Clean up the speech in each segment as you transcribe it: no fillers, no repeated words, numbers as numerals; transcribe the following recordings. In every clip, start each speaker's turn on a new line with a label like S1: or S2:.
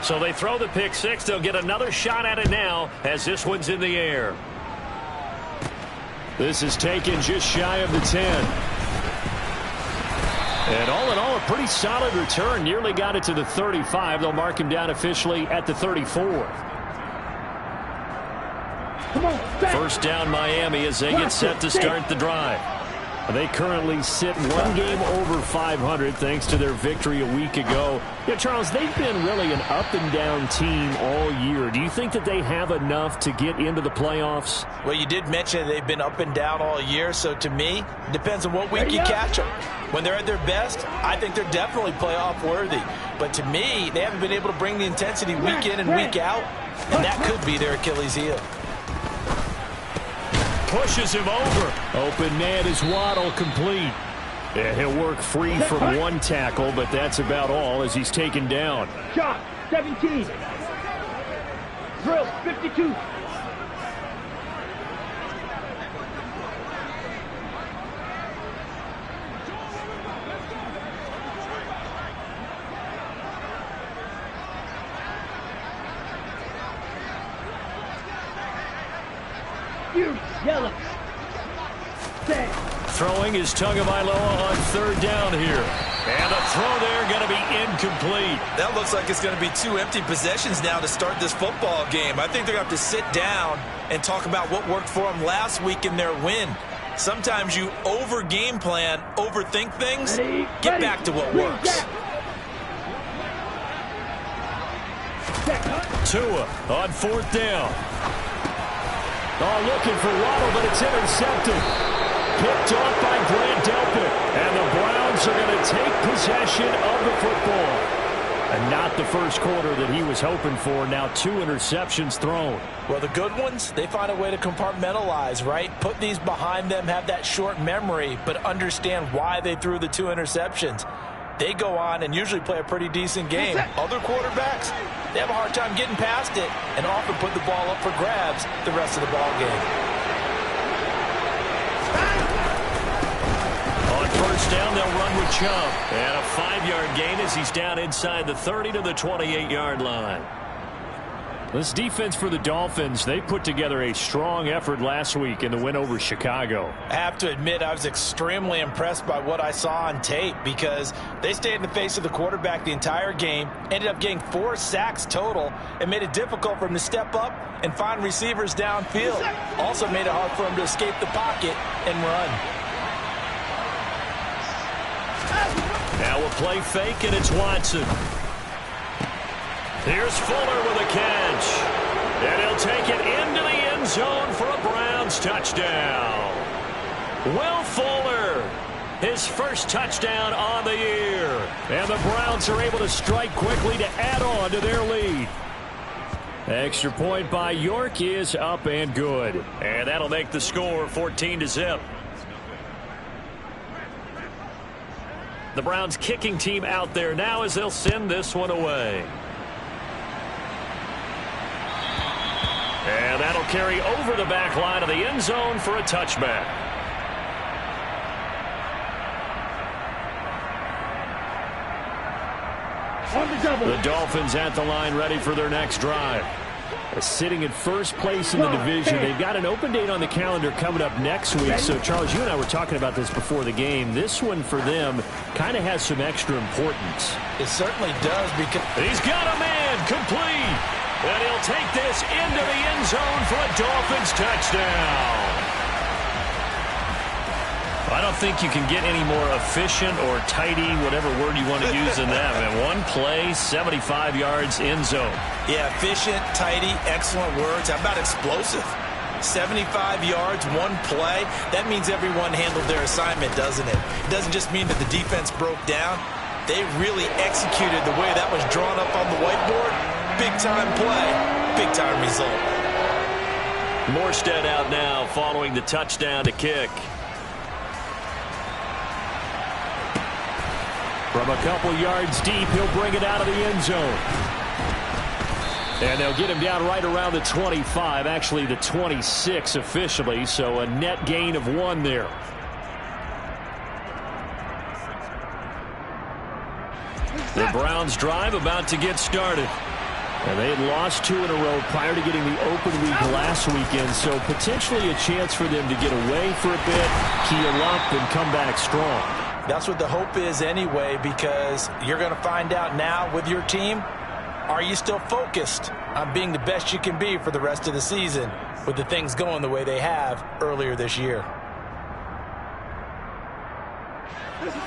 S1: So they throw the pick six. They'll get another shot at it now as this one's in the air. This is taken just shy of the 10. And all in all, a pretty solid return. Nearly got it to the 35. They'll mark him down officially at the 34. First down Miami as they get set to start the drive. They currently sit one game over 500 thanks to their victory a week ago. Yeah, Charles, they've been really an up-and-down team all year. Do you think that they have enough to get into the playoffs?
S2: Well, you did mention they've been up and down all year, so to me, it depends on what week you catch them. When they're at their best, I think they're definitely playoff worthy. But to me, they haven't been able to bring the intensity week in and week out, and that could be their Achilles heel.
S1: Pushes him over. Open man is Waddle complete. Yeah, he'll work free from one tackle, but that's about all as he's taken down.
S3: Shot 17. Drill 52. Yellow.
S1: Throwing is Tagovailoa on third down here. And the throw there going to be incomplete.
S2: That looks like it's going to be 2 empty possessions now to start this football game. I think they're going to have to sit down and talk about what worked for them last week in their win. Sometimes you over-game plan, overthink things. Get back to what works.
S1: Tua on fourth down. Oh, looking for Waddle, but it's intercepted. Picked off by Grant Delpit. And the Browns are going to take possession of the football. And not the first quarter that he was hoping for. Now 2 interceptions thrown.
S2: Well, the good ones, they find a way to compartmentalize, right? Put these behind them, have that short memory, but understand why they threw the 2 interceptions. They go on and usually play a pretty decent game. Other quarterbacks, they have a hard time getting past it and often put the ball up for grabs the rest of the ball game.
S1: On first down, they'll run with Chubb. And a 5-yard gain as he's down inside the 30 to the 28-yard line. This defense for the Dolphins, they put together a strong effort last week in the win over Chicago.
S2: I have to admit, I was extremely impressed by what I saw on tape because they stayed in the face of the quarterback the entire game, ended up getting 4 sacks total, and made it difficult for him to step up and find receivers downfield. Also made it hard for him to escape the pocket and run.
S1: Now a play fake, and it's Watson. Here's Fuller with a catch. And he'll take it into the end zone for a Browns touchdown. Will Fuller, his first touchdown on the year. And the Browns are able to strike quickly to add on to their lead. Extra point by York is up and good. And that'll make the score 14-0. The Browns kicking team out there now as they'll send this one away. And that'll carry over the back line of the end zone for a touchback. The Dolphins at the line ready for their next drive. Sitting in first place in the division. They've got an open date on the calendar coming up next week. So, Charles, you and I were talking about this before the game. This one for them kind of has some extra importance.
S2: It certainly does because
S1: he's got a man complete. And he'll take this into the end zone for a Dolphins touchdown. I don't think you can get any more efficient or tidy, whatever word you want to use in that. And one play, 75 yards, end zone.
S2: Yeah, efficient, tidy, excellent words. How about explosive? 75 yards, one play. That means everyone handled their assignment, doesn't it? It doesn't just mean that the defense broke down. They really executed the way that was drawn up on the whiteboard. Big-time play, big-time result.
S1: Morstead out now following the touchdown to kick. From a couple yards deep, he'll bring it out of the end zone. And they'll get him down right around the 25, actually the 26 officially, so a net gain of 1 there. The Browns drive about to get started. And they had lost 2 in a row prior to getting the open week last weekend, so potentially a chance for them to get away for a bit, heal up, and come back strong.
S2: That's what the hope is anyway, because you're going to find out now with your team, are you still focused on being the best you can be for the rest of the season with the things going the way they have earlier this year?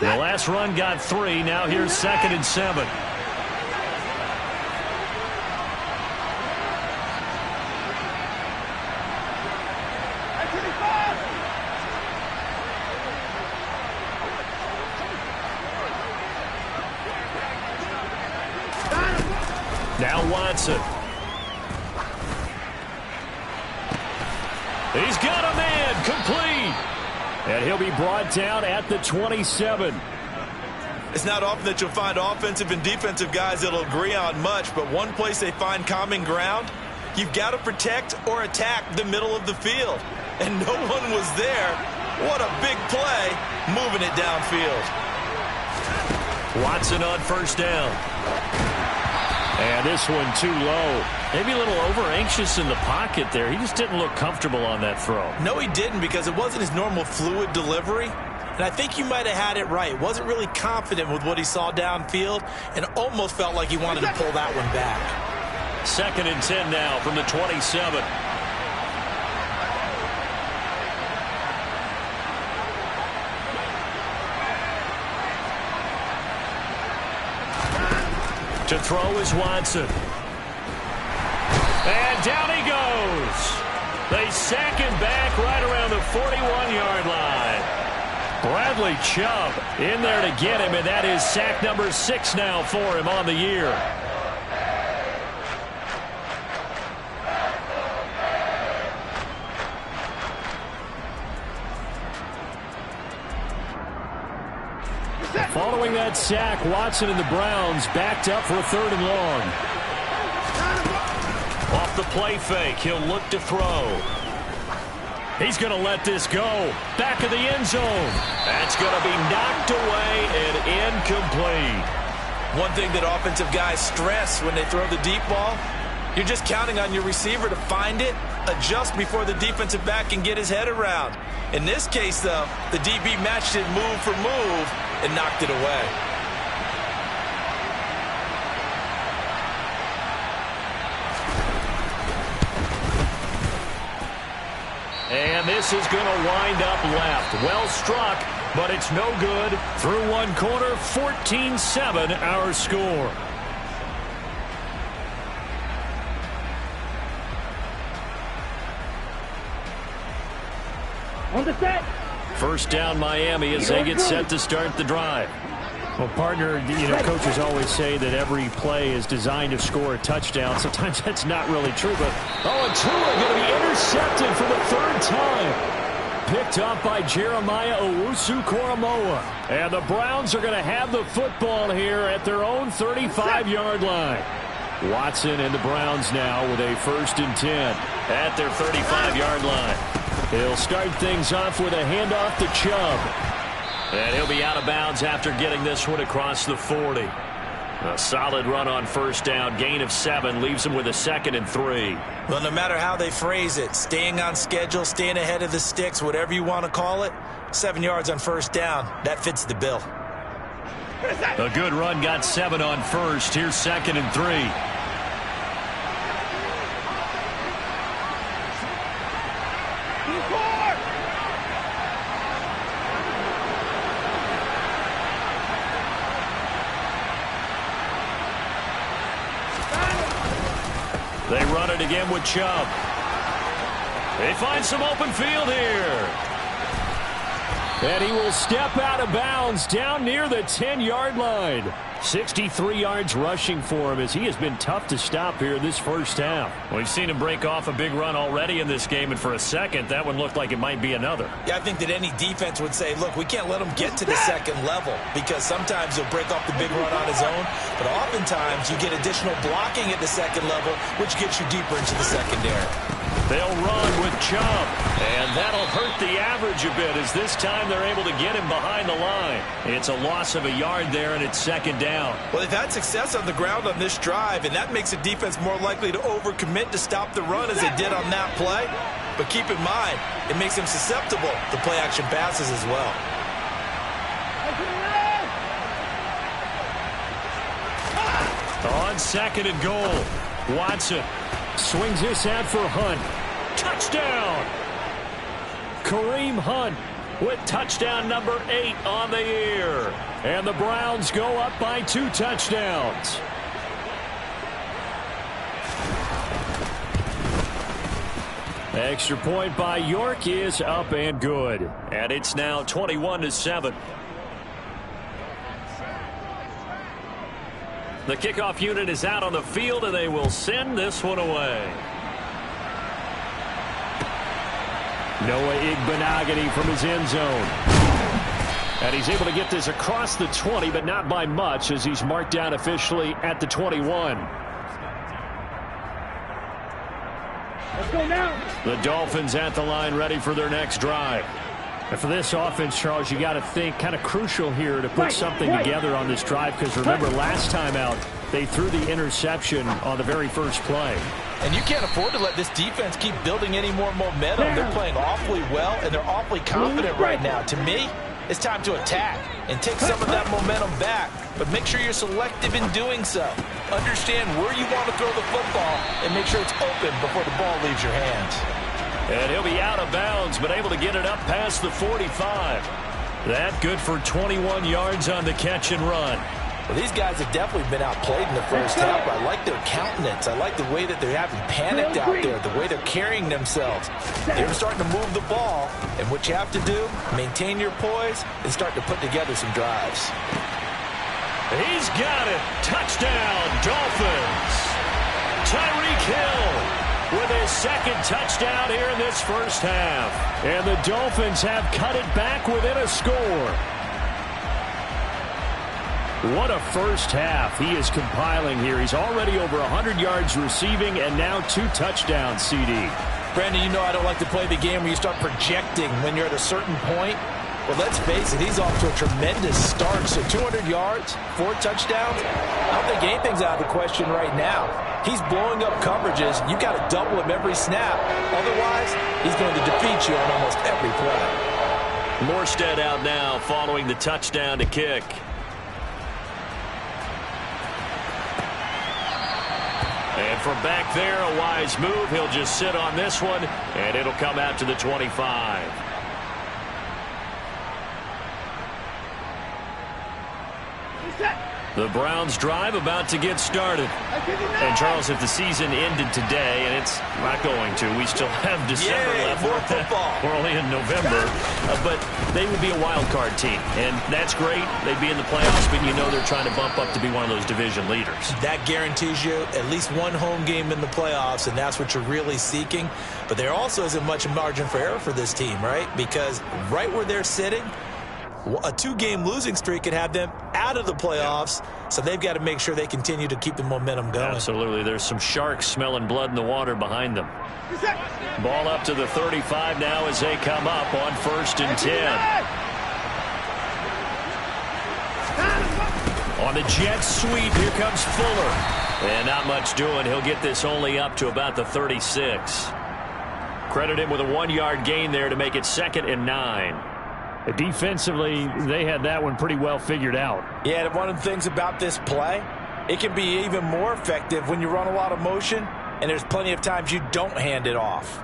S1: The last run got 3. Now here's 2nd and 7. Now Watson. He's got a man, complete. And he'll be brought down at the 27.
S2: It's not often that you'll find offensive and defensive guys that'll agree on much, but one place they find common ground, you've got to protect or attack the middle of the field. And no one was there. What a big play, moving it downfield.
S1: Watson on 1st down. And this one too low. Maybe a little over-anxious in the pocket there. He just didn't look comfortable on that throw.
S2: No, he didn't, because it wasn't his normal fluid delivery. And I think you might have had it right. Wasn't really confident with what he saw downfield and almost felt like he wanted to pull that one back.
S1: 2nd and 10 now from the 27. To throw is Watson. And down he goes. They sack him back right around the 41-yard line. Bradley Chubb in there to get him, and that is sack number 6 now for him on the year. Following that sack, Watson and the Browns backed up for a 3rd and long. Off the play fake, he'll look to throw. He's going to let this go. Back of the end zone. That's going to be knocked away and incomplete.
S2: One thing that offensive guys stress when they throw the deep ball, you're just counting on your receiver to find it, adjust before the defensive back can get his head around. In this case, though, the DB matched it move for move and knocked it away.
S1: And this is going to wind up left. Well struck, but it's no good. Through one quarter, 14-7 our score.
S3: On the set.
S1: 1st down Miami as they get set to start the drive. Well, partner, coaches always say that every play is designed to score a touchdown. Sometimes that's not really true, but and Tua going to be intercepted for the 3rd time. Picked up by Jeremiah Owusu-Koramoah. And the Browns are going to have the football here at their own 35-yard line. Watson and the Browns now with a 1st and 10 at their 35-yard line. He'll start things off with a handoff to Chubb. And he'll be out of bounds after getting this one across the 40. A solid run on 1st down. Gain of 7 leaves him with a 2nd and 3.
S2: Well, no matter how they phrase it, staying on schedule, staying ahead of the sticks, whatever you want to call it, 7 yards on 1st down, that fits the bill.
S1: A good run got 7 on 1st. Here's 2nd and 3. They run it again with Chubb. They find some open field here. And he will step out of bounds down near the 10-yard line. 63 yards rushing for him as he has been tough to stop here this 1st half. We've seen him break off a big run already in this game, and for a second, that one looked like it might be another.
S2: Yeah, I think that any defense would say, look, we can't let him get to the 2nd level because sometimes he'll break off the big run on his own, but oftentimes you get additional blocking at the 2nd level, which gets you deeper into the secondary.
S1: They'll run with Chubb, and that'll hurt the average a bit as this time they're able to get him behind the line. It's a loss of a yard there, and it's second down.
S2: Well, they've had success on the ground on this drive, and that makes the defense more likely to overcommit to stop the run as they did on that play. But keep in mind, it makes them susceptible to play-action passes as well.
S1: On second and goal, Watson swings this out for Hunt. Touchdown! Kareem Hunt with touchdown number 8 on the year. And the Browns go up by 2 touchdowns. Extra point by York is up and good. And it's now 21-7. The kickoff unit is out on the field, and they will send this one away. Noah Igbenogany from his end zone. And he's able to get this across the 20, but not by much as he's marked down officially at the 21.
S3: Let's go now.
S1: The Dolphins at the line ready for their next drive. And for this offense, Charles, you got to think kind of crucial here to put something together on this drive because remember last time out they threw the interception on the very first play.
S2: And you can't afford to let this defense keep building any more momentum. They're playing awfully well, and they're awfully confident right now. To me, it's time to attack and take some of that momentum back. But make sure you're selective in doing so. Understand where you want to throw the football and make sure it's open before the ball leaves your hands.
S1: And he'll be out of bounds, but able to get it up past the 45. That good for 21 yards on the catch and run.
S2: Well, these guys have definitely been outplayed in the first half. I like their countenance. I like the way that they're having panicked out there, the way they're carrying themselves. They're starting to move the ball, and what you have to do, maintain your poise and start to put together some drives.
S1: He's got it. Touchdown, Dolphins. Tyreek Hill with his second touchdown here in this first half. And the Dolphins have cut it back within a score. What a first half he is compiling here. He's already over 100 yards receiving and now 2 touchdowns, CD.
S2: Brandon, you know I don't like to play the game where you start projecting when you're at a certain point. Well, let's face it, he's off to a tremendous start. So 200 yards, 4 touchdowns. I don't think anything's out of the question right now. He's blowing up coverages. You've got to double him every snap. Otherwise, he's going to defeat you on almost every play.
S1: Morstead out now following the touchdown to kick. And from back there, a wise move. He'll just sit on this one, and it'll come out to the 25. The Browns drive about to get started. And, Charles, if the season ended today, and it's not going to, we still have December left.
S2: More football.
S1: We're only in November. But they would be a wild card team, and that's great. They'd be in the playoffs, but you know they're trying to bump up to be one of those division leaders. That
S2: guarantees you at least one home game in the playoffs, and that's what you're really seeking. But there also isn't much margin for error for this team, right? Because right where they're sitting, a 2-game losing streak could have them out of the playoffs, so they've got to make sure they continue to keep the momentum going. Absolutely. There's some sharks smelling blood in the water behind them. Ball up to the 35 now as they come up on 1st and 10. On the jet sweep, here comes Fuller. And not much doing. He'll get this only up to about the 36. Credit him with a 1-yard gain there to make it 2nd and 9. Defensively, they had that one pretty well figured out. Yeah, and one of the things about this play, it can be even more effective when you run a lot of motion, and there's plenty of times you don't hand it off.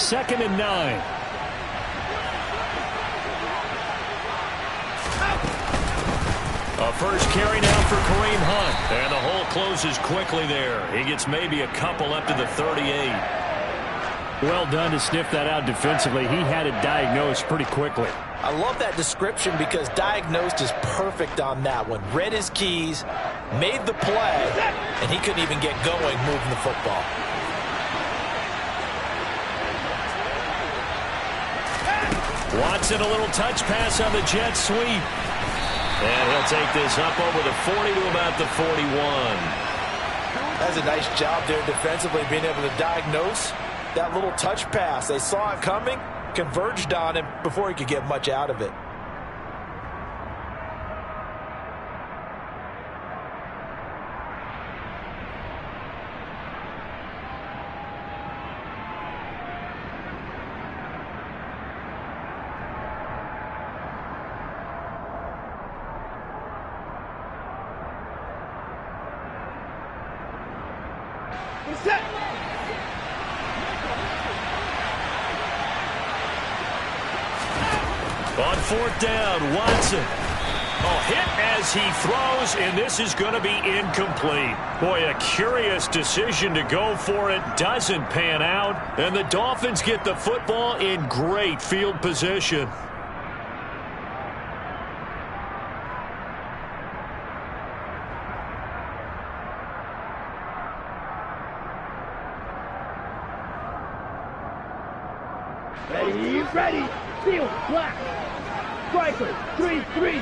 S2: Second and 9. A first carry now for Kareem Hunt. And the hole closes quickly there. He gets maybe a couple up to the 38. Well done to sniff that out defensively. He had it diagnosed pretty quickly. I love that description because diagnosed is perfect on that one. Read his keys, made the play, and he couldn't even get going moving the football. Watson, a little touch pass on the jet sweep.
S1: And he'll take this up over the 40 to about the 41.
S2: That's a nice job there defensively, being able to diagnose that little touch pass. They saw it coming, converged on him before he could get much out of it.
S3: Set.
S1: On fourth down, Watson. Oh, hit as he throws, and this is going to be incomplete. Boy, a curious decision to go for it. Doesn't pan out, and the Dolphins get the football in great field position.
S3: Ready, field, black. Striker, 3-3.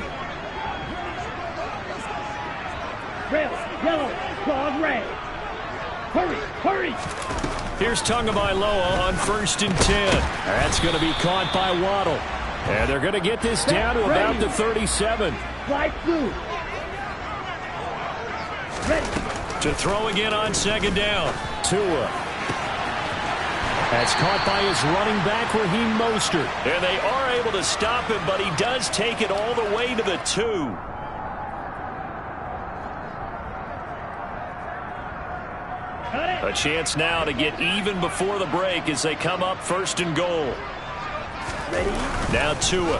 S3: Rail, yellow, claws red. Hurry.
S1: Here's Tagovailoa on 1st and 10. That's going to be caught by Waddle. And they're going to get this down to about the 37.
S3: Fly through. Ready.
S1: To throw again on 2nd down. Tua. That's caught by his running back, Raheem Mostert. And they are able to stop him, but he does take it all the way to the 2. A chance now to get even before the break as they come up 1st and goal.
S3: Ready.
S1: Now Tua.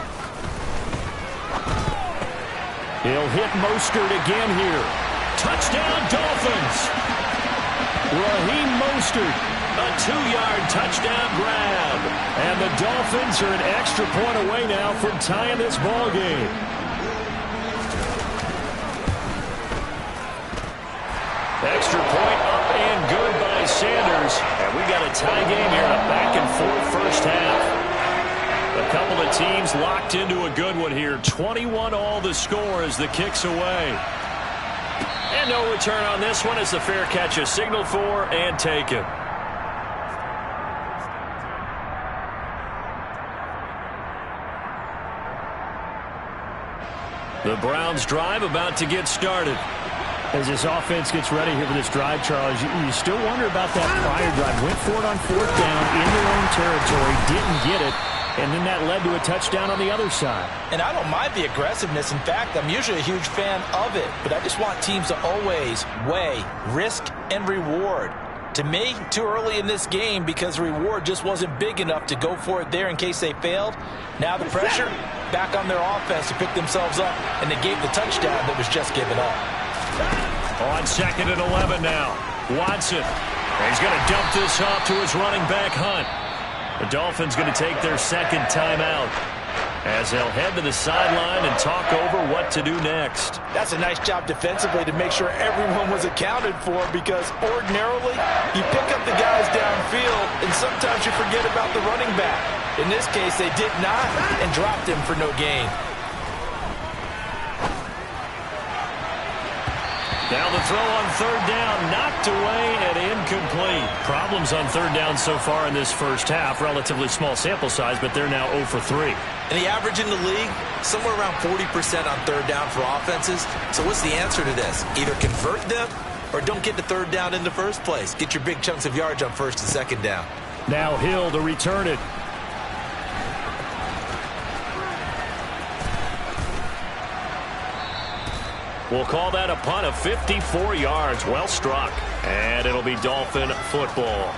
S1: He'll hit Mostert again here. Touchdown, Dolphins! Raheem Mostert. A 2-yard touchdown grab. And the Dolphins are an extra point away now from tying this ball game. Extra point up and good by Sanders. And we got a tie game here in a back-and-forth first half. A couple of teams locked into a good one here. 21-all the score as the kick's away. And no return on this one as the fair catch is signaled for and taken. The Browns drive about to get started. As this offense gets ready here for this drive, Charles, you still wonder about that prior drive. Went for it on 4th down in their own territory, didn't get it, and then that led to a touchdown on the other side.
S2: And I don't mind the aggressiveness. In fact, I'm usually a huge fan of it. But I just want teams to always weigh risk and reward. To me, too early in this game because the reward just wasn't big enough to go for it there in case they failed. Now the pressure back on their offense to pick themselves up, and they gave the touchdown that was just given up.
S1: On 2nd and 11 now. Watson. He's going to dump this off to his running back, Hunt. The Dolphins going to take their 2nd timeout as they'll head to the sideline and talk over what to do next.
S2: That's a nice job defensively to make sure everyone was accounted for, because ordinarily you pick up the guys downfield and sometimes you forget about the running back. In this case, they did not and dropped him for no gain.
S1: Now the throw on 3rd down, knocked away and incomplete. Problems on 3rd down so far in this first half. Relatively small sample size, but they're now 0 for 3.
S2: And the average in the league, somewhere around 40% on 3rd down for offenses. So what's the answer to this? Either convert them or don't get to 3rd down in the first place. Get your big chunks of yards on 1st and 2nd down.
S1: Now Hill to return it. We'll call that a punt of 54 yards. Well struck. And it'll be Dolphin football.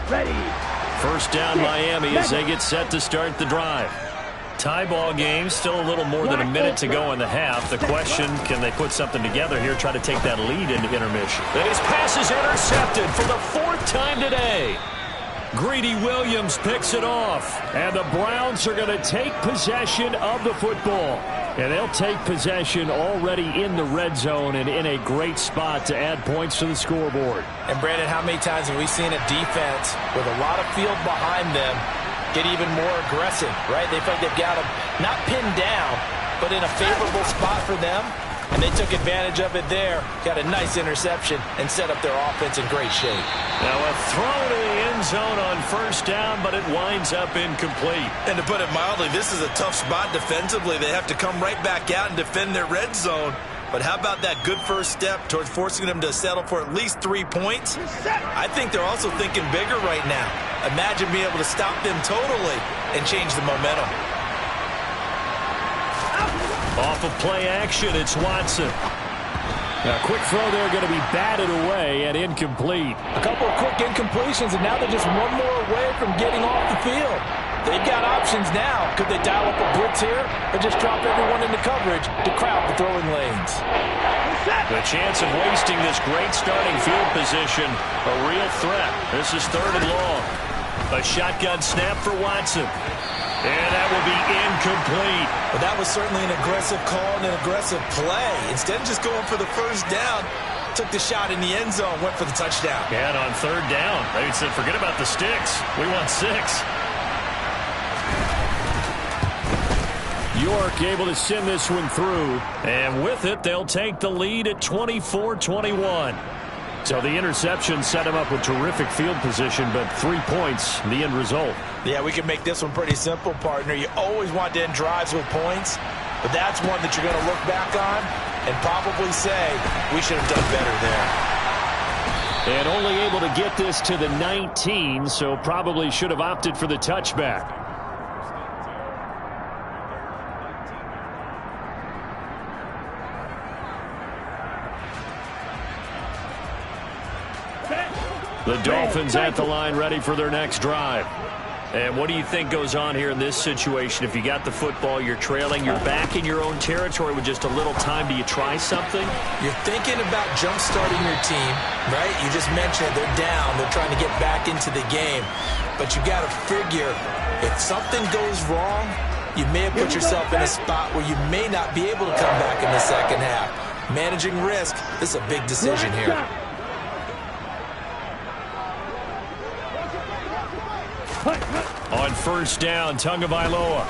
S3: Ready.
S1: 1st down Miami as they get set to start the drive. Tie ball game, still a little more than a minute to go in the half. The question, can they put something together here, try to take that lead into intermission? And his pass is intercepted for the 4th time today. Greedy Williams picks it off. And the Browns are going to take possession of the football. And they'll take possession already in the red zone and in a great spot to add points to the scoreboard.
S2: And, Brandon, how many times have we seen a defense with a lot of field behind them get even more aggressive, right? They feel like they've got them not pinned down, but in a favorable spot for them. And they took advantage of it there, got a nice interception, and set up their offense in great shape.
S1: Now a throw to the end zone on first down, but it winds up incomplete.
S2: And to put it mildly, this is a tough spot defensively. They have to come right back out and defend their red zone. But how about that good first step towards forcing them to settle for at least 3 points? I think they're also thinking bigger right now. Imagine being able to stop them totally and change the momentum.
S1: Off of play action, it's Watson. A quick throw there going to be batted away and incomplete.
S2: A couple of quick incompletions, and now they're just one more away from getting off the field. They've got options now. Could they dial up a blitz here or just drop everyone into coverage to crowd the throwing lanes?
S1: The chance of wasting this great starting field position, a real threat. This is 3rd and long. A shotgun snap for Watson. And that will be incomplete.
S2: Well, that was certainly an aggressive call and an aggressive play. Instead of just going for the first down, took the shot in the end zone, went for the touchdown.
S1: And on 3rd down, they said, forget about the sticks. We want 6. York able to send this one through. And with it, they'll take the lead at 24-21. So the interception set him up with terrific field position, but 3 points, the end result.
S2: Yeah, we can make this one pretty simple, partner. You always want to end drives with points, but that's one that you're going to look back on and probably say, we should have done better there.
S1: And only able to get this to the 19, so probably should have opted for the touchback. The Dolphins at the line ready for their next drive. And what do you think goes on here in this situation? If you got the football, you're trailing, you're back in your own territory with just a little time. Do you try something?
S2: You're thinking about jump-starting your team, right? You just mentioned they're down. They're trying to get back into the game. But you got to figure if something goes wrong, you may have put yourself in a spot where you may not be able to come back in the second half. Managing risk, this is a big decision here.
S1: On first down, Tagovailoa.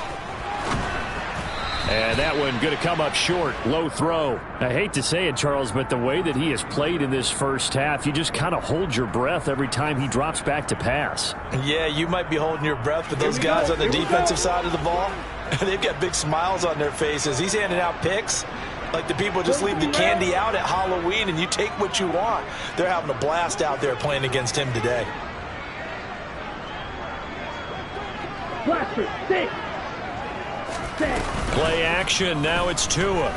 S1: And that one going to come up short. Low throw. I hate to say it, Charles, but the way that he has played in this first half, you just kind of hold your breath every time he drops back to pass.
S2: Yeah, you might be holding your breath, but those guys on the defensive side of the ball, they've got big smiles on their faces. He's handing out picks like the people just leave the candy out at Halloween and you take what you want. They're having a blast out there playing against him today.
S1: Play action. Now it's Tua.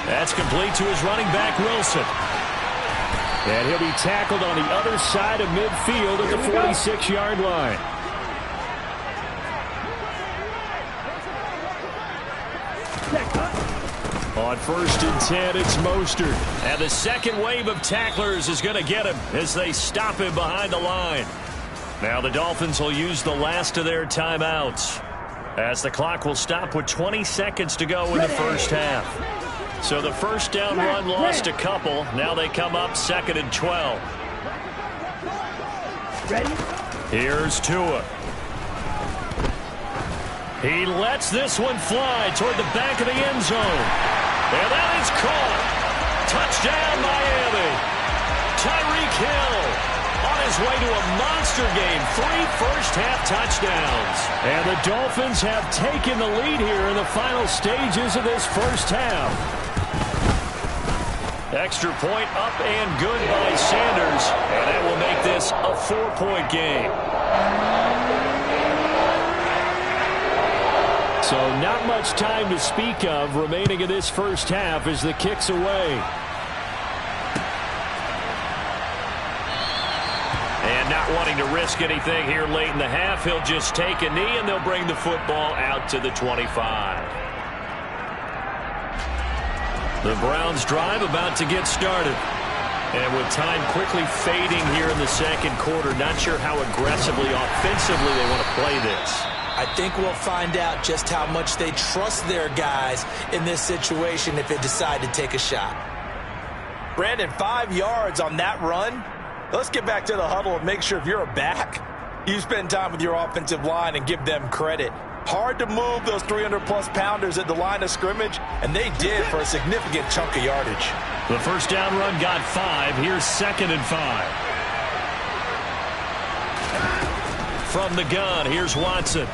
S1: That's complete to his running back, Wilson. And he'll be tackled on the other side of midfield at the 46-yard line. On 1st and 10, it's Mostert. And the second wave of tacklers is going to get him as they stop him behind the line. Now the Dolphins will use the last of their timeouts as the clock will stop with 20 seconds to go in the first half. So the first down run lost a couple. Now they come up 2nd and 12. Here's Tua. He lets this one fly toward the back of the end zone. And that is caught. Touchdown, Miami. Tyreek Hill on his way to a monster game. 3 first-half touchdowns. And the Dolphins have taken the lead here in the final stages of this first half. Extra point up and good by Sanders. And that will make this a 4-point game. So not much time to speak of remaining in this first half as the kick's away. And not wanting to risk anything here late in the half, he'll just take a knee and they'll bring the football out to the 25. The Browns drive about to get started. And with time quickly fading here in the second quarter, not sure how aggressively, offensively they want to play this.
S2: I think we'll find out just how much they trust their guys in this situation if they decide to take a shot. Brandon, 5 yards on that run. Let's get back to the huddle and make sure if you're a back, you spend time with your offensive line and give them credit. Hard to move those 300-plus pounders at the line of scrimmage, and they did for a significant chunk of yardage.
S1: The first down run got 5. Here's 2nd and 5. From the gun, here's Watson.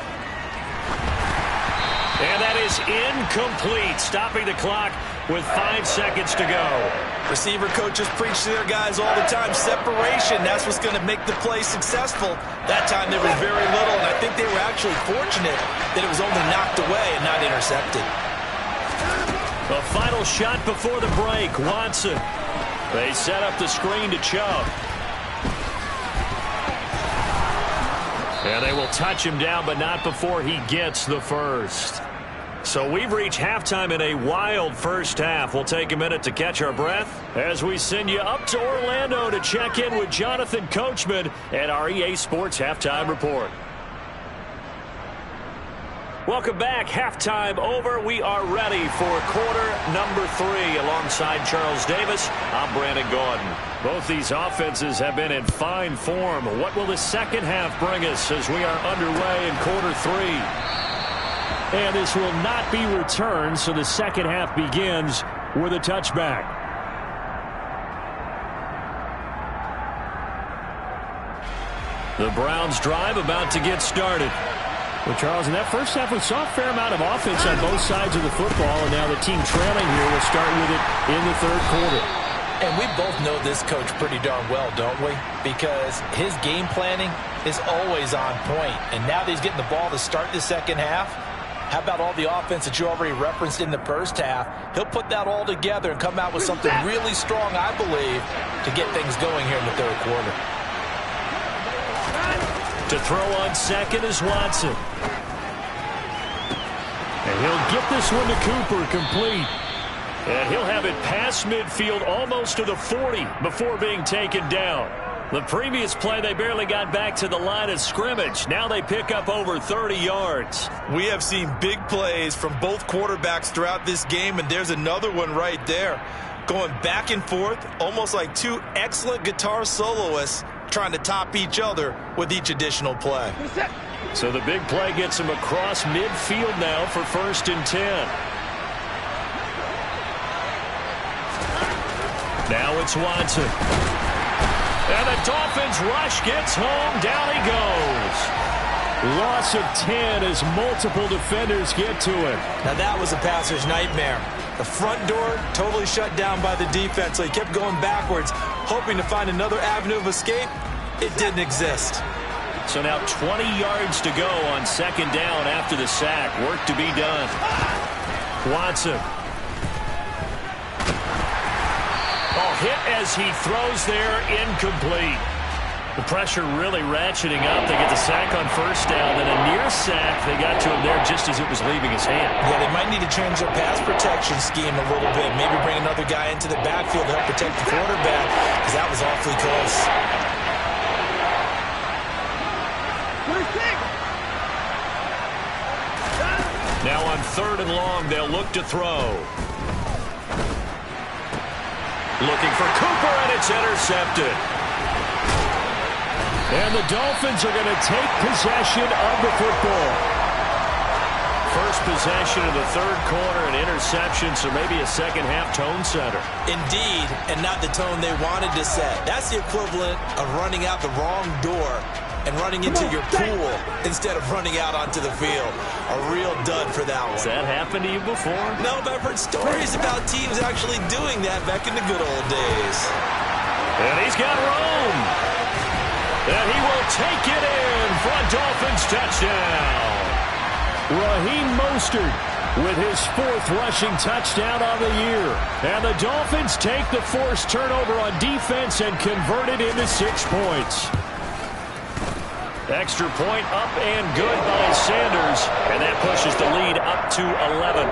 S1: And that is incomplete, stopping the clock with 5 seconds to go.
S2: Receiver coaches preach to their guys all the time. Separation, that's what's going to make the play successful. That time there was very little, and I think they were actually fortunate that it was only knocked away and not intercepted.
S1: The final shot before the break, Watson. They set up the screen to Chubb. And they will touch him down, but not before he gets the first. So we've reached halftime in a wild first half. We'll take a minute to catch our breath as we send you up to Orlando to check in with Jonathan Coachman at our EA Sports Halftime Report. Welcome back. Halftime over. We are ready for quarter number 3. Alongside Charles Davis, I'm Brandon Gordon. Both these offenses have been in fine form. What will the second half bring us as we are underway in quarter 3? And this will not be returned, so the second half begins with a touchback. The Browns drive about to get started. Well, Charles, in that first half, we saw a fair amount of offense on both sides of the football, and now the team trailing here will start with it in the third quarter.
S2: And we both know this coach pretty darn well, don't we? Because his game planning is always on point. And now that he's getting the ball to start the second half, how about all the offense that you already referenced in the first half? He'll put that all together and come out with something really strong, I believe, to get things going here in the third quarter.
S1: To throw on second is Watson. And he'll get this one to Cooper, complete. And he'll have it past midfield almost to the 40 before being taken down. The previous play, they barely got back to the line of scrimmage. Now they pick up over 30 yards.
S2: We have seen big plays from both quarterbacks throughout this game, and there's another one right there. Going back and forth, almost like two excellent guitar soloists trying to top each other with each additional play.
S1: So the big play gets him across midfield now for 1st and 10. Now it's Watson. And the Dolphins rush gets home. Down he goes. Loss of 10 as multiple defenders get to him.
S2: Now that was a passer's nightmare. The front door totally shut down by the defense, so he kept going backwards, hoping to find another avenue of escape. It didn't exist.
S1: So now 20 yards to go on second down after the sack. Work to be done. Watson. Hit as he throws there, incomplete. The pressure really ratcheting up. They get the sack on first down, then a near sack. They got to him there just as it was leaving his hand.
S2: Yeah, they might need to change their pass protection scheme a little bit. Maybe bring another guy into the backfield to help protect the quarterback, because that was awfully close.
S1: Now on 3rd and long, they'll look to throw. Looking for Cooper, and it's intercepted. And the Dolphins are going to take possession of the football. First possession of the third quarter, an interception, so maybe a second half tone setter.
S2: Indeed, and not the tone they wanted to set. That's the equivalent of running out the wrong door and running into your pool instead of running out onto the field. A real dud for that one.
S1: Has that happened to you before?
S2: No, but I've heard stories about teams actually doing that back in the good old days.
S1: And he's got room. And he will take it in for a Dolphins touchdown. Raheem Mostert with his 4th rushing touchdown on the year. And the Dolphins take the forced turnover on defense and convert it into 6 points. Extra point up and good by Sanders, and that pushes the lead up to 11.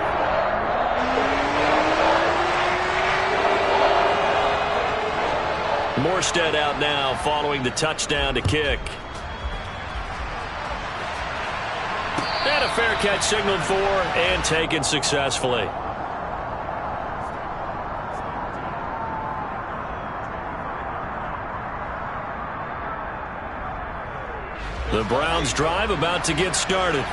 S1: Morstead out now following the touchdown to kick. And a fair catch signaled for and taken successfully. The Browns drive about to get started.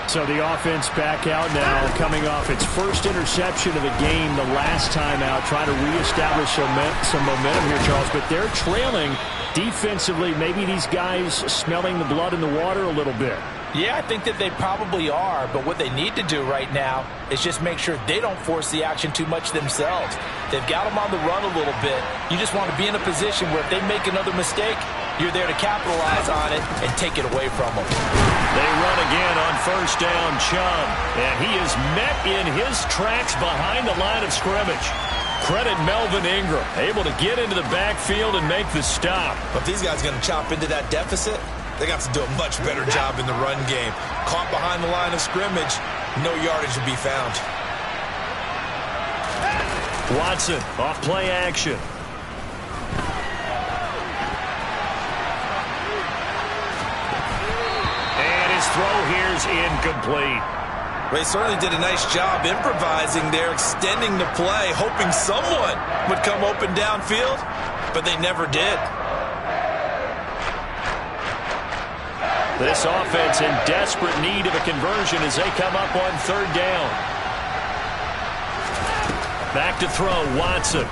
S4: So the offense back out now, coming off its first interception of the game the last time out, trying to reestablish some momentum here, Charles. But they're trailing defensively. Maybe these guys smelling the blood in the water a little bit.
S2: Yeah, I think that they probably are, but what they need to do right now is just make sure they don't force the action too much themselves. They've got them on the run a little bit. You just want to be in a position where if they make another mistake, you're there to capitalize on it and take it away from them.
S1: They run again on first down, Chubb, and he is met in his tracks behind the line of scrimmage. Credit Melvin Ingram, able to get into the backfield and make the stop.
S2: But these guys are going to chop into that deficit. They got to do a much better job in the run game. Caught behind the line of scrimmage, no yardage to be found.
S1: Watson off play action. And his throw here is incomplete.
S2: They certainly did a nice job improvising there, extending the play, hoping someone would come open downfield, but they never did.
S1: This offense in desperate need of a conversion as they come up on third down. Back to throw, Watson.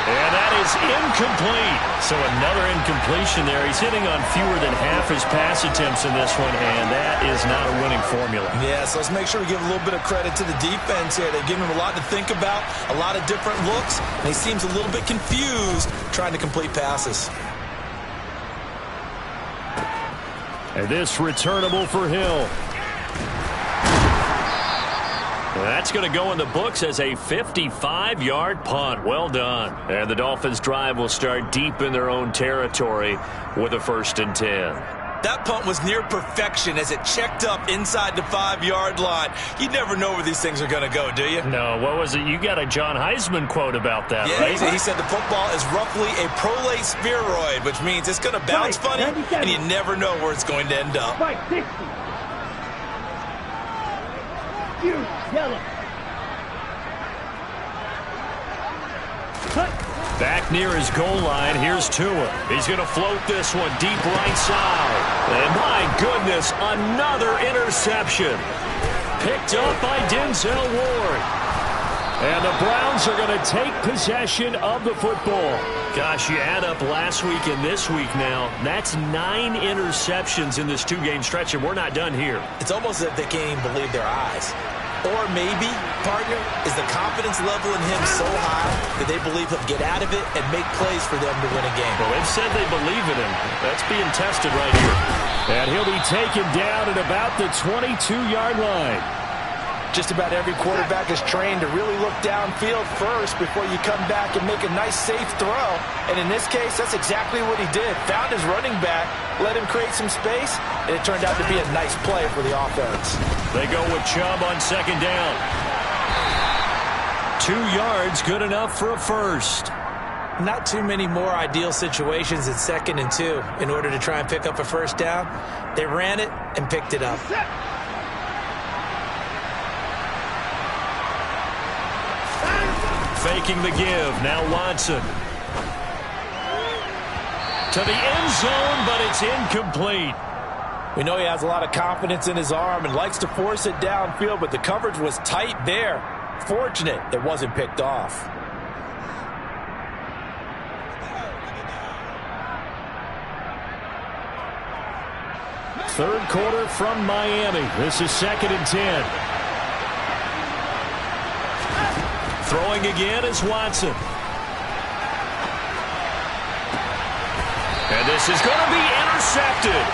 S1: And that is incomplete. So another incompletion there. He's hitting on fewer than half his pass attempts in this one, and that is not a winning formula.
S2: Yeah, so let's make sure we give a little bit of credit to the defense here. They've given him a lot to think about, a lot of different looks, and he seems a little bit confused trying to complete passes.
S1: And this returnable for Hill. That's going to go in the books as a 55-yard punt. Well done. And the Dolphins' drive will start deep in their own territory with a 1st and 10.
S2: That punt was near perfection as it checked up inside the 5-yard line. You never know where these things are going to go, do you?
S1: No, what was it? You got a John Heisman quote about that,
S2: yeah,
S1: right?
S2: He said the football is roughly a prolate spheroid, which means it's going to bounce funny, and you never know where it's going to end up.
S3: Fight 60. You, yellow. Cut.
S1: Back near his goal line, here's Tua. He's going to float this one deep right side. And my goodness, another interception. Picked up by Denzel Ward. And the Browns are going to take possession of the football. Gosh, you add up last week and this week now. That's 9 interceptions in this 2-game stretch, and we're not done here.
S2: It's almost as if they can't even believe their eyes. Or maybe, partner, is the confidence level in him so high that they believe he'll get out of it and make plays for them to win a game.
S1: Well, they've said they believe in him. That's being tested right here. And he'll be taken down at about the 22-yard line.
S2: Just about every quarterback is trained to really look downfield first before you come back and make a nice, safe throw. And in this case, that's exactly what he did. Found his running back, let him create some space, and it turned out to be a nice play for the offense.
S1: They go with Chubb on 2nd down. 2 yards, good enough for a first.
S2: Not too many more ideal situations at 2nd and 2 in order to try and pick up a first down. They ran it and picked it up.
S1: Faking the give. Now Watson. To the end zone, but it's incomplete.
S2: We know he has a lot of confidence in his arm and likes to force it downfield, but the coverage was tight there. Fortunate it wasn't picked off.
S1: Third quarter from Miami. This is 2nd and 10. Throwing again is Watson. And this is going to be intercepted.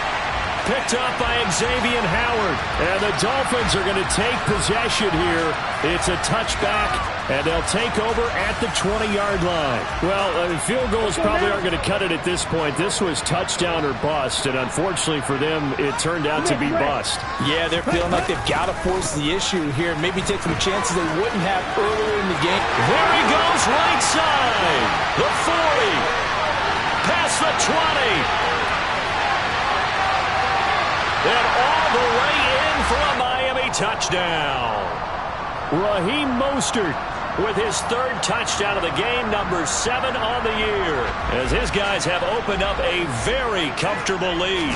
S1: picked up by Xavier Howard.
S4: And the Dolphins are going to take possession here. It's a touchback, and they'll take over at the 20-yard line. Well, field goals probably aren't going to cut it at this point. This was touchdown or bust, and unfortunately for them, it turned out to be bust.
S2: Yeah, they're feeling like they've got to force the issue here and maybe take some chances they wouldn't have earlier in the game.
S1: There he goes, right side. The 40. Past the 20. And all the way in for a Miami touchdown.
S4: Raheem Mostert
S1: with his third touchdown of the game, number 7 on the year, as his guys have opened up a very comfortable lead.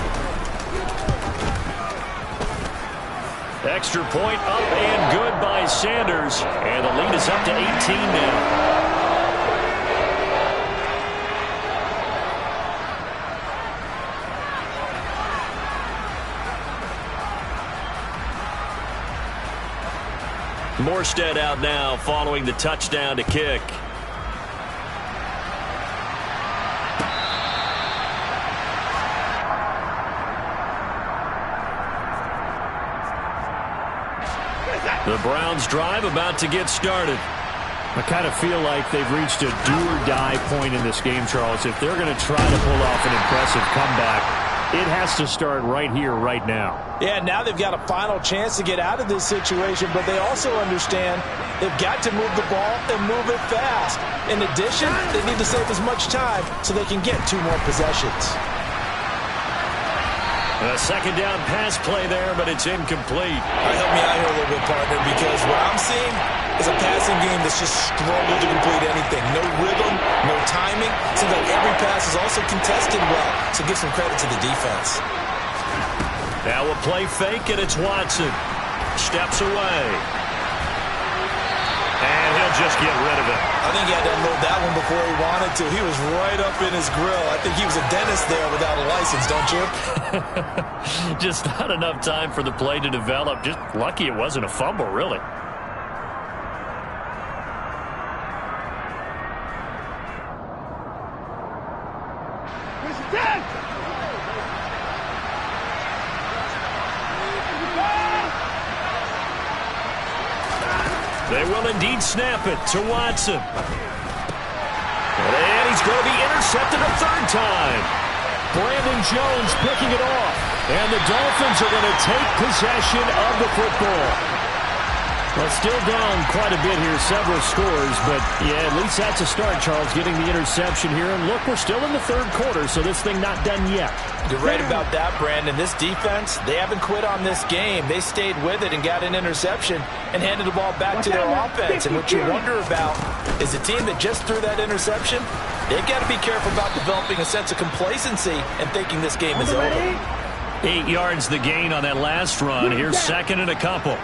S1: Extra point up and good by Sanders, and the lead is up to 18 now. Morstead out now following the touchdown to kick. The Browns drive about to get started.
S4: I kind of feel like they've reached a do-or-die point in this game, Charles. If they're going to try to pull off an impressive comeback, it has to start right here, right now.
S2: Yeah, now they've got a final chance to get out of this situation, but they also understand they've got to move the ball and move it fast. In addition, they need to save as much time so they can get 2 more possessions.
S1: A second down pass play there, but it's incomplete.
S2: Help me out here a little bit, partner, because what I'm seeing is a passing game that's just struggled to complete anything. No rhythm, no timing. Seems like every pass is also contested well, so give some credit to the defense.
S1: Now a play fake, and it's Watson. Steps away. And he'll just get rid of it.
S2: I think he had to unload that one before he wanted to. He was right up in his grill. I think he was a dentist there without a license, don't you?
S1: Just not enough time for the play to develop. Just lucky it wasn't a fumble, really. They will indeed snap it to Watson. And he's going to be intercepted a third time.
S4: Brandon Jones picking it off. And the Dolphins are going to take possession of the football. Well, still down quite a bit here, several scores, but yeah, at least that's a start, Charles, getting the interception here. And look, we're still in the third quarter, so this thing not done yet.
S2: You're right about that, Brandon. This defense, they haven't quit on this game. They stayed with it and got an interception and handed the ball back to their offense. And what you wonder about is a team that just threw that interception, they've got to be careful about developing a sense of complacency and thinking this game is over.
S1: 8 yards the gain on that last run. Here's second and a couple.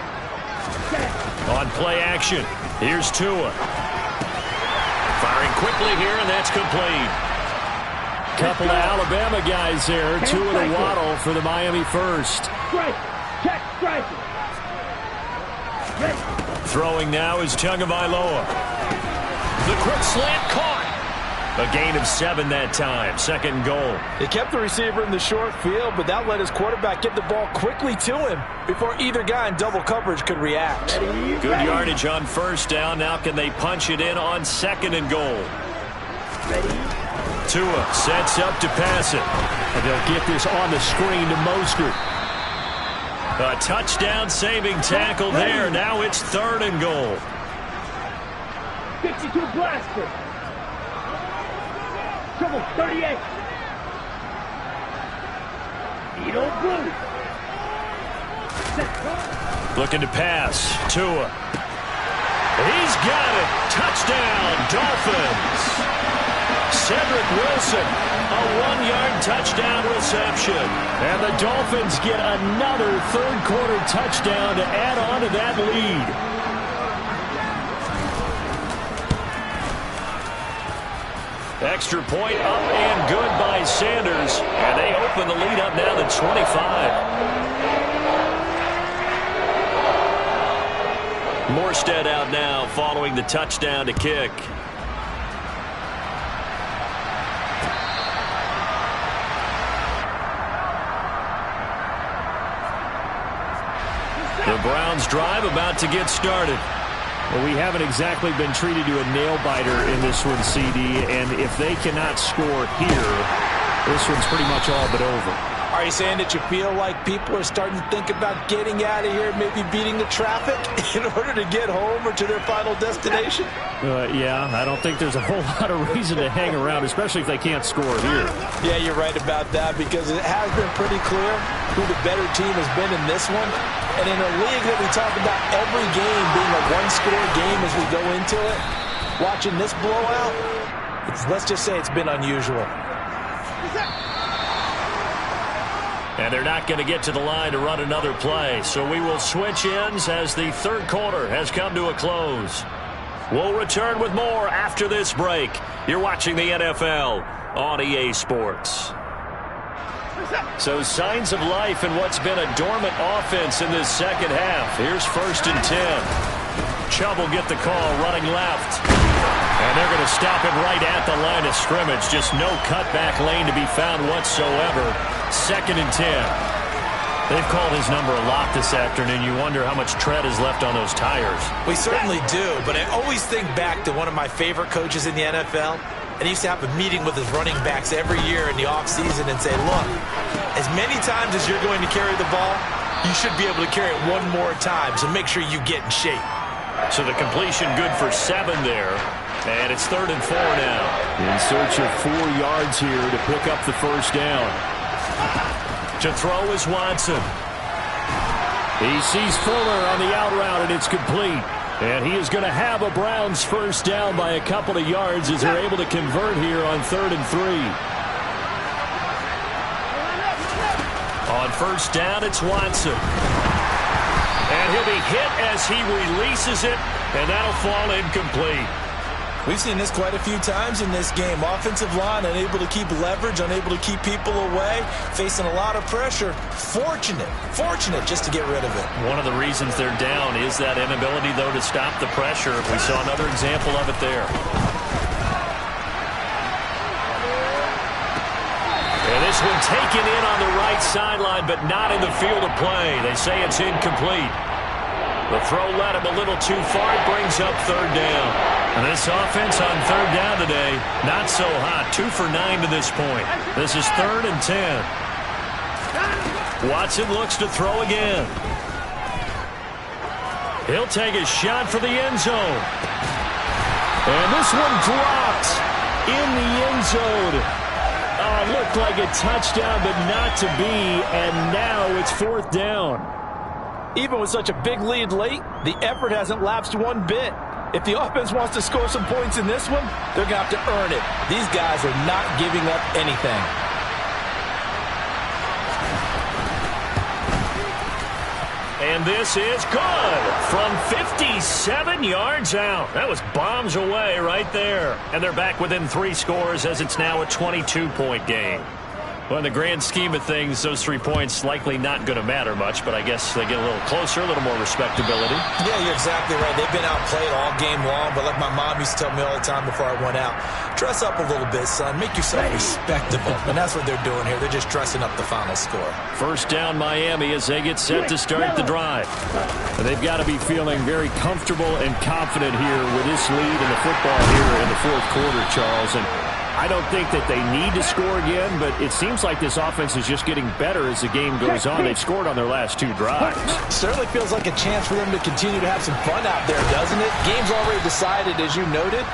S1: On play action, here's Tua. Firing quickly here, and that's complete.
S4: Couple of Alabama guys there. Tua to Waddle for the Miami first.
S1: Throwing now is Tagovailoa. The quick slant caught. A gain of 7 that time. Second and goal.
S2: They kept the receiver in the short field, but that let his quarterback get the ball quickly to him before either guy in double coverage could react.
S1: Good yardage on first down. Now can they punch it in on second and goal? Tua sets up to pass it.
S4: And they'll get this on the screen to Mostert.
S1: A touchdown-saving tackle there. Now it's third and goal.
S3: 52 blaster. Trouble 38. Edo Blue.
S1: Looking to pass. Tua. He's got it. Touchdown, Dolphins. Cedric Wilson, a 1-yard touchdown reception.
S4: And the Dolphins get another third-quarter touchdown to add on to that lead.
S1: Extra point up and good by Sanders. And they open the lead up now to 25. Morstead out now following the touchdown to kick. The Browns drive about to get started.
S4: Well, we haven't exactly been treated to a nail-biter in this one, CD, and if they cannot score here, this one's pretty much all but over.
S2: Are you saying that you feel like people are starting to think about getting out of here, maybe beating the traffic in order to get home or to their final destination?
S4: Yeah, I don't think there's a whole lot of reason to hang around, especially if they can't score here.
S2: Yeah, you're right about that, because it has been pretty clear who the better team has been in this one. And in a league that we talk about every game being a one-score game as we go into it, watching this blowout, let's just say it's been unusual.
S1: And they're not going to get to the line to run another play. So we will switch ends as the third quarter has come to a close. We'll return with more after this break. You're watching the NFL on EA Sports. So signs of life in what's been a dormant offense in this second half. Here's 1st and 10. Chubb will get the call running left. And they're going to stop him right at the line of scrimmage. Just no cutback lane to be found whatsoever. 2nd and 10. They've called his number a lot this afternoon. You wonder how much tread is left on those tires.
S2: We certainly do, but I always think back to one of my favorite coaches in the NFL. And he used to have a meeting with his running backs every year in the offseason and say, look, as many times as you're going to carry the ball, you should be able to carry it one more time, so make sure you get in shape.
S1: So the completion good for 7 there. And it's 3rd and 4 now.
S4: In search of 4 yards here to pick up the first down.
S1: To throw is Watson.
S4: He sees Fuller on the out route, and it's complete. And he is going to have a Browns first down by a couple of yards as they're able to convert here on 3rd and 3.
S1: On first down, it's Watson. And he'll be hit as he releases it, and that'll fall incomplete.
S2: We've seen this quite a few times in this game. Offensive line unable to keep leverage, unable to keep people away, facing a lot of pressure. Fortunate just to get rid of it.
S1: One of the reasons they're down is that inability, though, to stop the pressure. We saw another example of it there. And this one taken in on the right sideline, but not in the field of play. They say it's incomplete. The throw led him a little too far. It brings up 3rd down. And this offense on 3rd down today, not so hot. 2 for 9 to this point. This is 3rd and 10. Watson looks to throw again. He'll take a shot for the end zone. And this one dropped in the end zone. It looked like a touchdown, but not to be. And now it's 4th down.
S2: Even with such a big lead late, the effort hasn't lapsed one bit. If the offense wants to score some points in this one, they're going to have to earn it. These guys are not giving up anything.
S1: And this is good from 57 yards out. That was bombs away right there. And they're back within 3 scores as it's now a 22-point game. Well, in the grand scheme of things, those 3 points likely not going to matter much, but I guess they get a little closer, a little more respectability.
S2: Yeah, you're exactly right. They've been outplayed all game long, but like my mom used to tell me all the time before I went out, dress up a little bit, son. Make yourself respectable. And that's what they're doing here. They're just dressing up the final score.
S1: First down, Miami, as they get set to start the drive.
S4: They've got to be feeling very comfortable and confident here with this lead in the football here in the 4th quarter, Charles. And I don't think that they need to score again, but it seems like this offense is just getting better as the game goes on. They've scored on their last 2 drives.
S2: Certainly feels like a chance for them to continue to have some fun out there, doesn't it? Game's already decided, as you noted.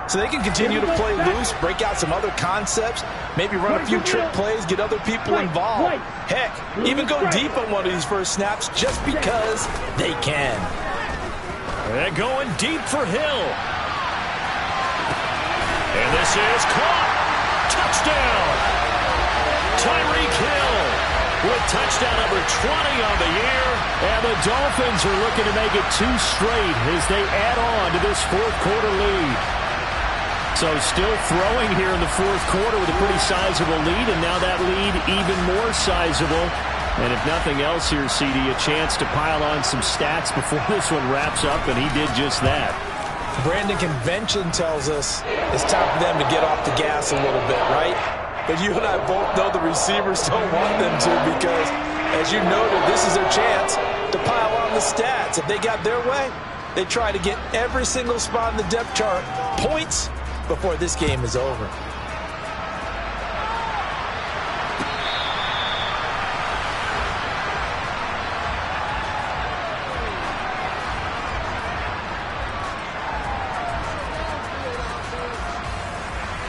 S2: So they can continue to play loose, break out some other concepts, maybe run a few trick plays, get other people involved. Heck, even go deep on one of these first snaps just because they can.
S1: They're going deep for Hill. And this is caught. Touchdown. Tyreek Hill with touchdown number 20 on the year. And the Dolphins are looking to make it 2 straight as they add on to this 4th quarter lead. So still throwing here in the 4th quarter with a pretty sizable lead. And now that lead even more sizable. And if nothing else here, CD, a chance to pile on some stats before this one wraps up. And he did just that.
S2: Brandon, convention tells us it's time for them to get off the gas a little bit, right? But you and I both know the receivers don't want them to because, as you noted, this is their chance to pile on the stats. If they got their way, they try to get every single spot in the depth chart points before this game is over.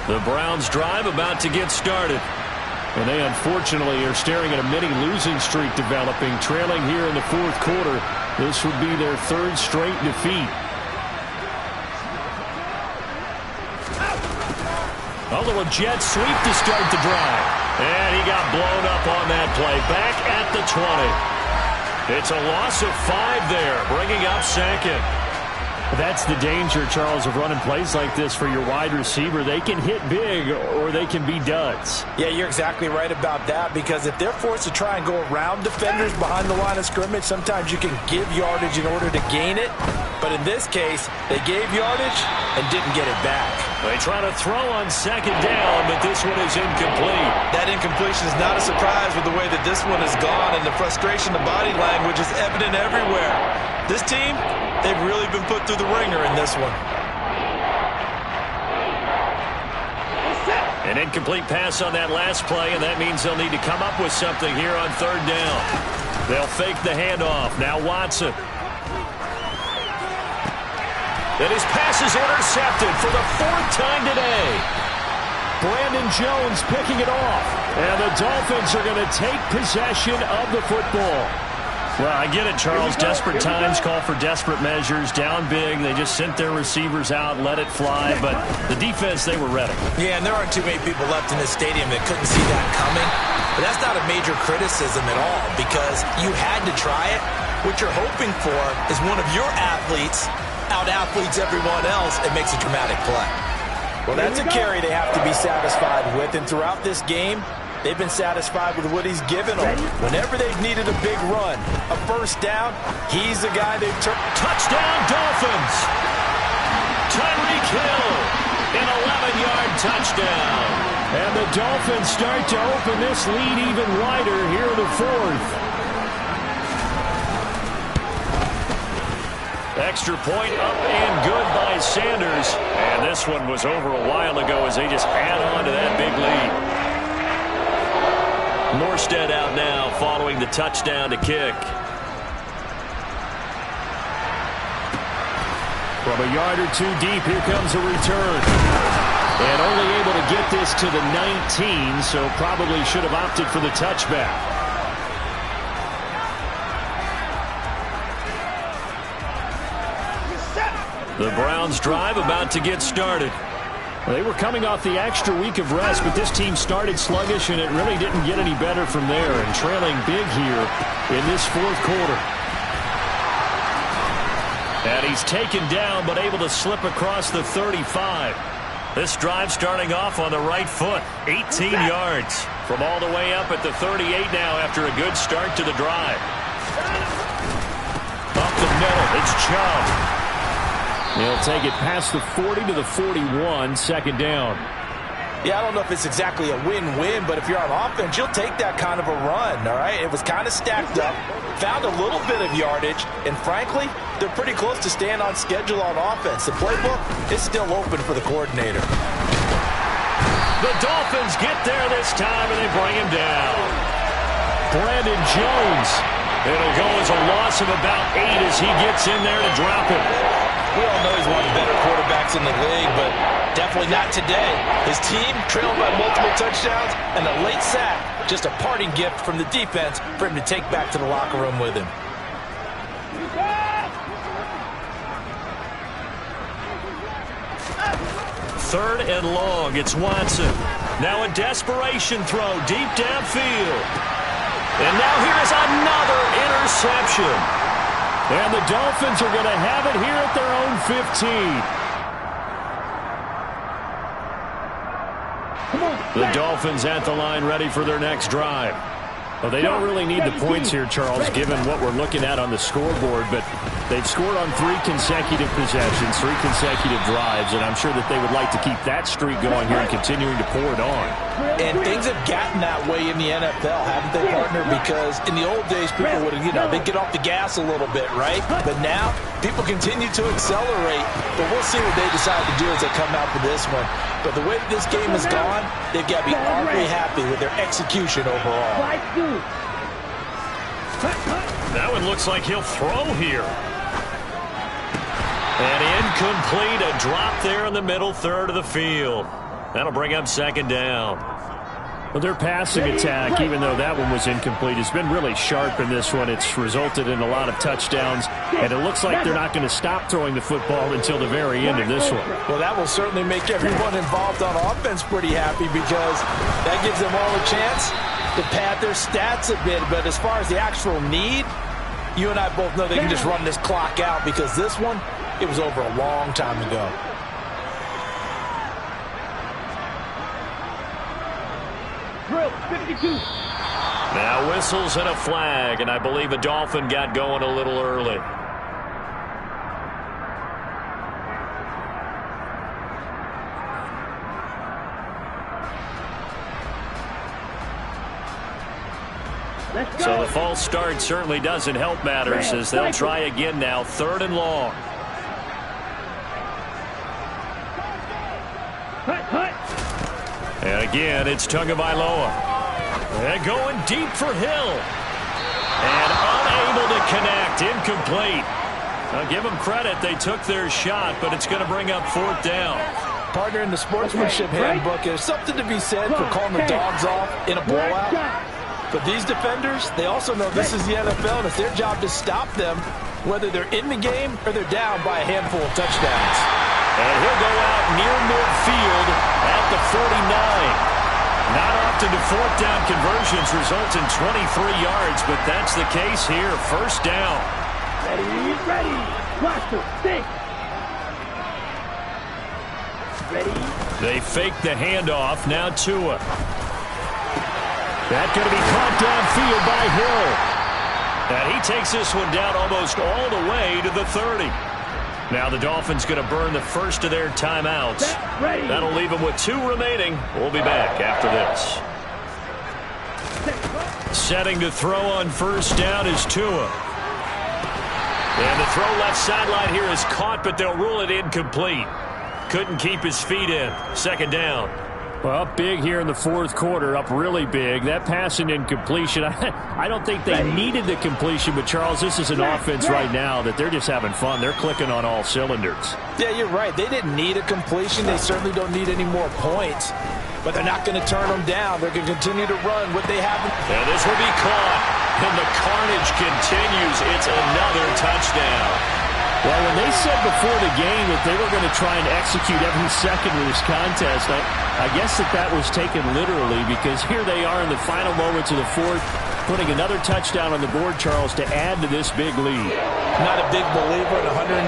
S1: The Browns drive about to get started.
S4: And they unfortunately are staring at a mini losing streak developing, trailing here in the fourth quarter. This would be their third straight defeat.
S1: A little jet sweep to start the drive. And he got blown up on that play. Back at the 20. It's a loss of 5 there, bringing up second.
S4: That's the danger, Charles, of running plays like this for your wide receiver. They can hit big or they can be duds.
S2: Yeah, you're exactly right about that, because if they're forced to try and go around defenders behind the line of scrimmage, sometimes you can give yardage in order to gain it. But in this case, they gave yardage and didn't get it back.
S1: They try to throw on second down, but this one is incomplete.
S2: That incompletion is not a surprise with the way that this one has gone, and the frustration, the body language is evident everywhere. This team, they've really been put through the ringer in this one.
S1: An incomplete pass on that last play, and that means they'll need to come up with something here on third down. They'll fake the handoff. Now Watson. And his pass is intercepted for the 4th time today.
S4: Brandon Jones picking it off. And the Dolphins are going to take possession of the football.
S1: Well, I get it, Charles. Desperate times call for desperate measures. Down big. They just sent their receivers out, let it fly. But the defense, they were ready.
S2: Yeah, and there aren't too many people left in this stadium that couldn't see that coming. But that's not a major criticism at all, because you had to try it. What you're hoping for is one of your athletes out-athletes everyone else and makes a dramatic play. Well, that's a carry they have to be satisfied with. And throughout this game, they've been satisfied with what he's given them. Whenever they've needed a big run, a first down, he's the guy they've turned.
S1: Touchdown, Dolphins! Tyreek Hill, an 11-yard touchdown.
S4: And the Dolphins start to open this lead even wider here in the fourth.
S1: Extra point up and good by Sanders. And this one was over a while ago as they just add on to that big lead. Morstead out now following the touchdown to kick.
S4: From a yard or two deep, here comes a return. And only able to get this to the 19, so probably should have opted for the touchback.
S1: The Browns drive about to get started.
S4: They were coming off the extra week of rest, but this team started sluggish, and it really didn't get any better from there, and trailing big here in this fourth quarter.
S1: And he's taken down, but able to slip across the 35. This drive starting off on the right foot, 18 yards from all the way up at the 38 now after a good start to the drive. Up the middle, it's Chubb.
S4: He'll take it past the 40 to the 41, second down.
S2: Yeah, I don't know if it's exactly a win-win, but if you're on offense, you'll take that kind of a run, all right? It was kind of stacked up, found a little bit of yardage, and frankly, they're pretty close to staying on schedule on offense. The playbook is still open for the coordinator.
S1: The Dolphins get there this time, and they bring him down.
S4: Brandon Jones.
S1: It'll go as a loss of about 8 as he gets in there to drop it.
S2: We all know he's one of the better quarterbacks in the league, but definitely not today. His team trailing by multiple touchdowns, and a late sack, just a parting gift from the defense for him to take back to the locker room with him.
S1: Third and long, it's Watson. Now a desperation throw deep downfield. And now here is another interception.
S4: And the Dolphins are going to have it here at their own 15. The Dolphins at the line ready for their next drive. Well, they don't really need the points here, Charles, given what we're looking at on the scoreboard, but They've scored on 3 consecutive possessions, 3 consecutive drives, and I'm sure that they would like to keep that streak going here and continuing to pour it on.
S2: And things have gotten that way in the NFL, haven't they, partner? Because in the old days, people would, they'd get off the gas a little bit, right? But now, people continue to accelerate. But we'll see what they decide to do as they come out for this one. But the way this game has gone, they've got to be awfully happy with their execution overall.
S1: That one looks like he'll throw here. And incomplete, a drop there in the middle third of the field. That'll bring up second down.
S4: Well, their passing attack, even though that one was incomplete, has been really sharp in this one. It's resulted in a lot of touchdowns, and it looks like they're not going to stop throwing the football until the very end of this one.
S2: Well, that will certainly make everyone involved on offense pretty happy because that gives them all a chance to pad their stats a bit. But as far as the actual need, you and I both know they can just run this clock out because this one, it was over a long time ago.
S3: Drill 52.
S1: Now whistles and a flag, and I believe a Dolphin got going a little early. So the false start certainly doesn't help matters as they'll try again now, 3rd and long. And again, it's Tagovailoa. And going deep for Hill. And unable to connect, incomplete. I'll give them credit, they took their shot, but it's going to bring up 4th down.
S2: Partner, in the sportsmanship handbook, there's something to be said for calling the dogs off in a blowout. But these defenders, they also know this is the NFL, and it's their job to stop them, whether they're in the game or they're down by a handful of touchdowns.
S1: And he'll go out near midfield at the 49. Not often do 4th down conversions result in 23 yards, but that's the case here. 1st down.
S3: Ready. Cluster, think. Ready.
S1: They fake the handoff. Now Tua. That going to be caught downfield by Hill. And he takes this one down almost all the way to the 30. Now the Dolphins going to burn the first of their timeouts. That'll leave them with 2 remaining. We'll be back after this. Setting to throw on 1st down is Tua. And the throw left sideline here is caught, but they'll rule it incomplete. Couldn't keep his feet in. 2nd down.
S4: Well, up big here in the 4th quarter, up really big. That passing incompletion, I don't think they needed the completion, but Charles, this is an offense right now that they're just having fun. They're clicking on all cylinders.
S2: Yeah, you're right. They didn't need a completion. They certainly don't need any more points, but they're not going to turn them down. They're going to continue to run what they have.
S1: And this will be caught, and the carnage continues. It's another touchdown.
S4: Well, when they said before the game that they were going to try and execute every second of this contest, I guess that was taken literally because here they are in the final moments of the 4th, putting another touchdown on the board, Charles, to add to this big lead.
S2: Not a big believer in 110%,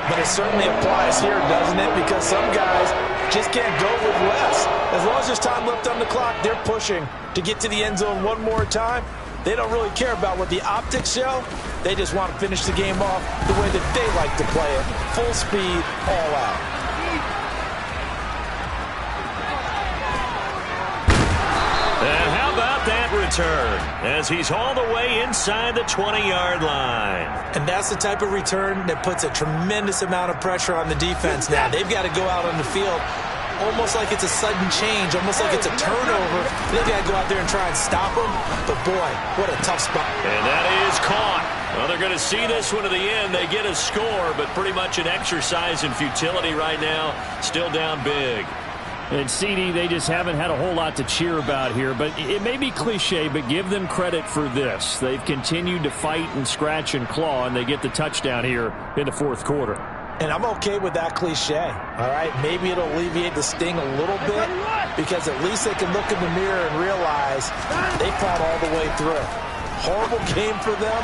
S2: but it certainly applies here, doesn't it? Because some guys just can't go with less. As long as there's time left on the clock, they're pushing to get to the end zone one more time. They don't really care about what the optics show. They just want to finish the game off the way that they like to play it. Full speed, all out.
S1: And how about that return as he's all the way inside the 20-yard line.
S2: And that's the type of return that puts a tremendous amount of pressure on the defense now. They've got to go out on the field almost like it's a sudden change, almost like it's a turnover. They've got to go out there and try and stop them. But, boy, what a tough spot.
S1: And that is caught. Well, they're going to see this one to the end. They get a score, but pretty much an exercise in futility right now. Still down big.
S4: And CD, they just haven't had a whole lot to cheer about here. But it may be cliche, but give them credit for this. They've continued to fight and scratch and claw, and they get the touchdown here in the 4th quarter.
S2: And I'm okay with that cliche, all right? Maybe it'll alleviate the sting a little bit because at least they can look in the mirror and realize they fought all the way through. Horrible game for them,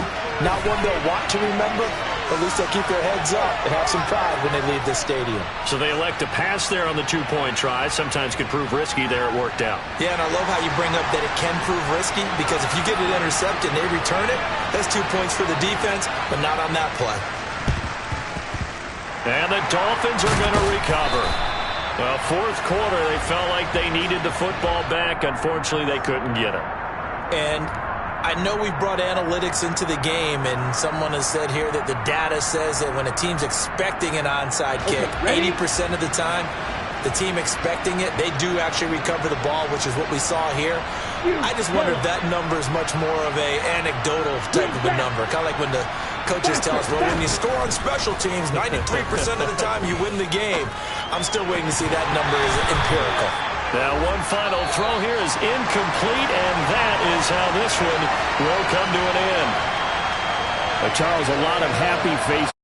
S2: not one they'll want to remember, At least they'll keep their heads up and have some pride when they leave this stadium.
S1: So they elect to pass there on the two-point try. Sometimes could prove risky. There it worked out.
S2: Yeah, and I love how you bring up that it can prove risky, because if you get it intercepted and they return it, that's 2 points for the defense, but not on that play.
S1: And the Dolphins are going to recover. Well, fourth quarter, they felt like they needed the football back. Unfortunately, they couldn't get it.
S2: And I know we brought analytics into the game, and someone has said here that the data says that when a team's expecting an onside kick, 80% of the time, the team expecting it, they do actually recover the ball, which is what we saw here. I just wonder if that number is much more of a anecdotal type of a number. Kind of like when the coaches tell us, well, when you score on special teams, 93% of the time you win the game. I'm still waiting to see that number is empirical.
S1: Now, one final throw here is incomplete, and that is how this one will come to an end.
S4: Charles, a lot of happy faces.